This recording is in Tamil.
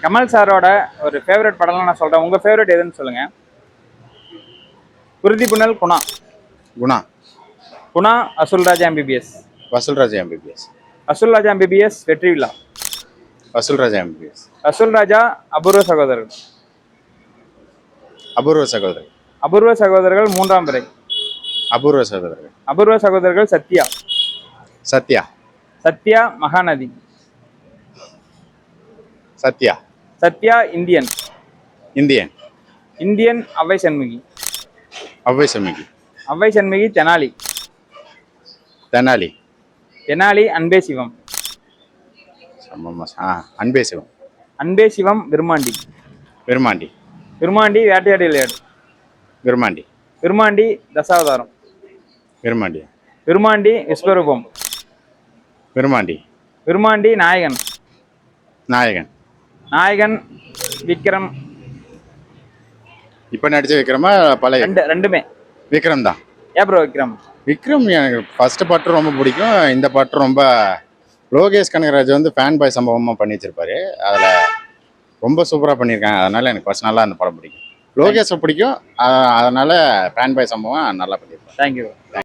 கமல் சாரோட ஒரு ஃபேவரட் படம்லாம் நான் சொல்கிறேன். உங்கள் ஃபேவரட் எதுன்னு சொல்லுங்கள். குருதி புனல், குணா. குணா. குணா, அசுல் ராஜா எம்பிபிஎஸ். வசூல் ராஜா எம்பிபிஎஸ். அசுல் ராஜா எம்பிபிஎஸ், வெற்றி விழா. வசூல் ராஜா எம்பிபிஎஸ். அசுல் ராஜா, அபூர்வ சகோதரர்கள். அபூர்வ சகோதரர். அபூர்வ சகோதரர்கள் மூன்றாம் பிறை. அபூர்வ சகோதரர்கள். அபூர்வ சகோதரர்கள் Sathya. Sathya. Sathya, Mahanadi. Sathya. Sathya, Indian. Indian. Indian, Avvai Shanmughi. Avvai Shanmughi. Avvai Shanmughi, Tenali. Tenali. Tenali, அன்பே சிவம். அன்பே சிவம். அன்பே சிவம், விருமாண்டி. விருமாண்டி. விருமாண்டி, வேட்டையாடி விளையாடு. விருமாண்டி. விருமாண்டி, தசாவதாரம். விருமாண்டி. விருமாண்டி, விஸ்வரூபம். விருமாண்டி. விருமாண்டி, நாயகன். நாயகன். நாயகன், விக்ரம். இப்ப நடிச்ச விக்ரமா பழைய? ரெண்டுமே. விக்ரம் தான். ஏன் ப்ரோ விக்ரம்? விக்ரம் எனக்கு ஃபர்ஸ்ட் பாட்டு ரொம்ப பிடிக்கும். இந்த பாட்டு ரொம்ப லோகேஷ் கனகராஜ் வந்து ஃபேன் பாய் சம்பவமாக பண்ணி வச்சிருப்பாரு. அதில் ரொம்ப சூப்பராக பண்ணியிருக்காங்க. அதனால எனக்கு பர்சனலாக அந்த படம் பிடிக்கும். லோகேஷை பிடிக்கும். அதனால ஃபேன் பாய் சம்பவம் நல்லா பண்ணியிருப்பாரு. தேங்க்யூ.